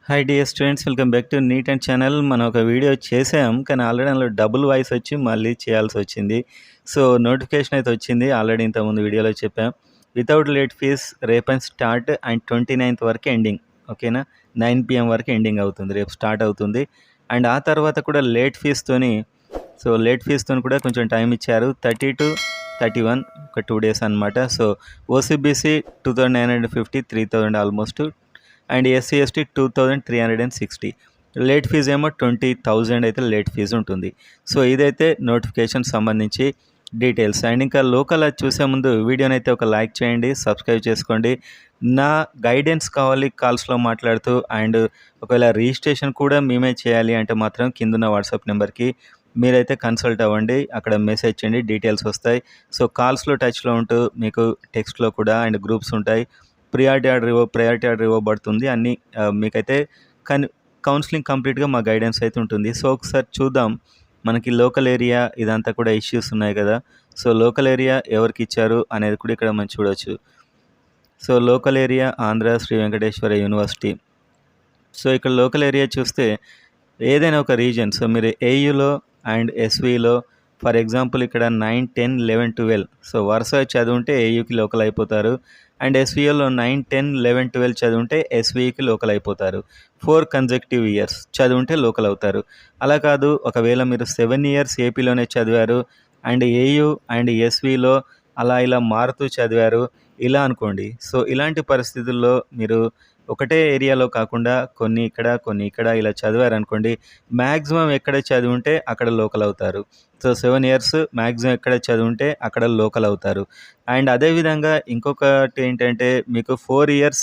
Hi dear students, welcome back to NEET and channel. మనం ఒక video చేసాం, కానీ ఆల్రెడీ అందులో డబుల్ వాయిస్ వచ్చి మళ్ళీ చేయాల్సి వచ్చింది. సో నోటిఫికేషన్ అయితే వచ్చింది, ఆల్రెడీ ఇంతకుముందు వీడియోలో చెప్పాం. వితౌట్ లేట్ ఫీస్ రేపని స్టార్ట్ అండ్ 29th వరకు ఎండింగ్. ఓకేనా, 9 PM వరకు ఎండింగ్ అవుతుంది, రేపు స్టార్ట్ అవుతుంది. అండ్ ఆ తర్వాత కూడా లేట్ ఫీస్తోని కూడా కొంచెం టైం ఇచ్చారు, 30 to 31, ఒక 2 days అనమాట. So OC BC 2950, 3000 almost. And SC ST 2360. Late fee ఏమో 20,000 అయితే లేట్ ఫీజు ఉంటుంది. సో ఇదైతే నోటిఫికేషన్ సంబంధించి డీటెయిల్స్. అండ్ ఇంకా లోకల్ అది చూసే ముందు వీడియోని అయితే ఒక లైక్ చేయండి, సబ్స్క్రైబ్ చేసుకోండి. నా గైడెన్స్ కావాలి కాల్స్లో మాట్లాడుతూ. అండ్ ఒకవేళ రిజిస్ట్రేషన్ కూడా మేమే చేయాలి అంటే మాత్రం కిందున్న వాట్సాప్ నెంబర్కి మీరైతే కన్సల్ట్ అవ్వండి, అక్కడ మెసేజ్ చేయండి, డీటెయిల్స్ వస్తాయి. సో కాల్స్లో టచ్లో ఉంటూ మీకు టెక్స్ట్లో కూడా అండ్ గ్రూప్స్ ఉంటాయి. ప్రయారిటీ ఆర్డర్ ఇవ్వబడుతుంది. అన్నీ మీకైతే కౌన్సిలింగ్ కంప్లీట్గా మా గైడెన్స్ అయితే ఉంటుంది. సో ఒకసారి చూద్దాం, మనకి లోకల్ ఏరియా ఇదంతా కూడా ఇష్యూస్ ఉన్నాయి కదా. సో లోకల్ ఏరియా ఎవరికి ఇచ్చారు అనేది కూడా ఇక్కడ మనం చూడవచ్చు. So local area Andhra Sri Venkateswara university. So ఇక్కడ లోకల్ ఏరియా చూస్తే ఏదైనా ఒక రీజన్, సో మీరు ఏయులో అండ్ ఎస్విలో ఫర్ ఎగ్జాంపుల్ ఇక్కడ 9, 10, 11, 12 సో వరుస చదువుంటే ఏయుకి లోకల్ అయిపోతారు. అండ్ ఎస్విఏలో 9, 10, 11, 12 చదువుంటే ఎస్వికి లోకల్ అయిపోతారు. 4 కన్సెక్టివ్ ఇయర్స్ చదువుంటే లోకల్ అవుతారు. అలా కాదు, ఒకవేళ మీరు 7 years ఏపీలోనే చదివారు అండ్ ఏయు అండ్ ఎస్విలో అలా ఇలా మారుతూ చదివారు ఇలా అనుకోండి. సో ఇలాంటి పరిస్థితుల్లో మీరు ఒకటే ఏరియాలో కాకుండా కొన్ని ఇక్కడ ఇలా చదివారనుకోండి, మ్యాక్సిమం ఎక్కడ చదివుంటే అక్కడ లోకల్ అవుతారు. సో 7 years మ్యాక్సిమం ఎక్కడ చదివుంటే అక్కడ లోకల్ అవుతారు. అండ్ అదేవిధంగా ఇంకొకటి ఏంటంటే, మీకు 4 years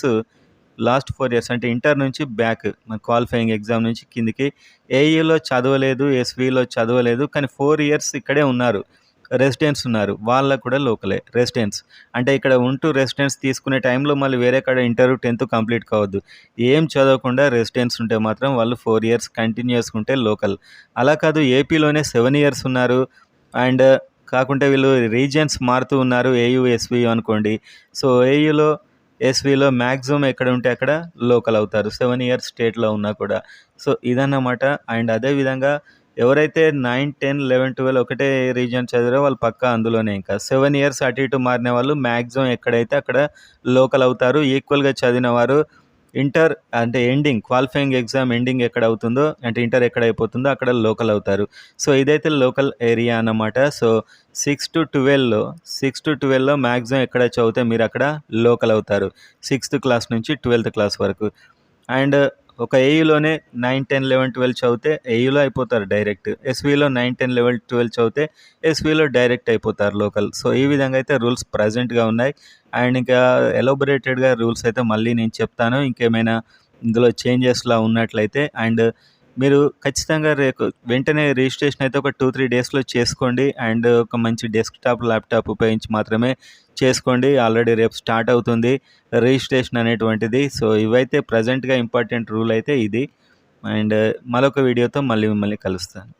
లాస్ట్ 4 years అంటే ఇంటర్ నుంచి బ్యాక్ క్వాలిఫైయింగ్ ఎగ్జామ్ నుంచి కిందికి ఏఈలో చదవలేదు, ఎస్విలో చదవలేదు, కానీ 4 years ఇక్కడే ఉన్నారు, రెసిడెంట్స్ ఉన్నారు, వాళ్ళకు కూడా లోకలే. రెసిడెంట్స్ అంటే ఇక్కడ ఉంటూ రెసిడెంట్స్ తీసుకునే టైంలో మళ్ళీ వేరే కాడ ఇంటర్ 10th కంప్లీట్ కావద్దు, ఏం చదవకుండా రెసిడెంట్స్ ఉంటే మాత్రం వాళ్ళు 4 years కంటిన్యూస్గా ఉంటే లోకల్. అలా కాదు, ఏపీలోనే 7 years ఉన్నారు అండ్ కాకుంటే వీళ్ళు రీజియన్స్ మారుతూ ఉన్నారు, ఏయు ఎస్వి అనుకోండి. సో ఏయులో ఎస్విలో మ్యాక్సిమం ఎక్కడ ఉంటే అక్కడ లోకల్ అవుతారు, 7 years స్టేట్లో ఉన్నా కూడా. సో ఇదన్నమాట. అండ్ అదేవిధంగా ఎవరైతే 9, 10, 11, 12 ఒకటే రీజియన్ చదివారో వాళ్ళు పక్కా అందులోనే. ఇంకా 7 years అటు ఇటు మారిన వాళ్ళు మ్యాక్సిమం ఎక్కడైతే అక్కడ లోకల్ అవుతారు. ఈక్వల్గా చదివిన వారు ఇంటర్ అంటే ఎండింగ్ క్వాలిఫైయింగ్ ఎగ్జామ్ ఎండింగ్ ఎక్కడ అవుతుందో, అంటే ఇంటర్ ఎక్కడ అయిపోతుందో అక్కడ లోకల్ అవుతారు. సో ఇదైతే లోకల్ ఏరియా అన్నమాట. సో 6 to 12లో మ్యాక్సిమం ఎక్కడ చదివితే మీరు అక్కడ లోకల్ అవుతారు, 6th class నుంచి 12th class వరకు. అండ్ ఒక ఏయులోనే 9, 10, 11, 12 చదివితే ఏయులో అయిపోతారు డైరెక్ట్. ఎస్విలో 9, 10, 11, 12 చదివితే ఎస్విలో డైరెక్ట్ అయిపోతారు లోకల్. సో ఈ విధంగా అయితే రూల్స్ ప్రజెంట్గా ఉన్నాయి. అండ్ ఇంకా ఎలాబొరేటెడ్గా రూల్స్ అయితే మళ్ళీ నేను చెప్తాను, ఇంకేమైనా ఇందులో చేంజెస్లా ఉన్నట్లయితే. అండ్ మీరు ఖచ్చితంగా రేపు వెంటనే రిజిస్ట్రేషన్ అయితే ఒక 2-3 daysలో చేసుకోండి. అండ్ ఒక మంచి డెస్క్టాప్ ల్యాప్టాప్ ఉపయోగించి మాత్రమే చేసుకోండి. ఆల్రెడీ రేపు స్టార్ట్ అవుతుంది రిజిస్ట్రేషన్ అనేటువంటిది. సో ఇవైతే ప్రజెంట్గా ఇంపార్టెంట్ రూల్ అయితే ఇది. అండ్ మరొక వీడియోతో మళ్ళీ మిమ్మల్ని కలుస్తాను.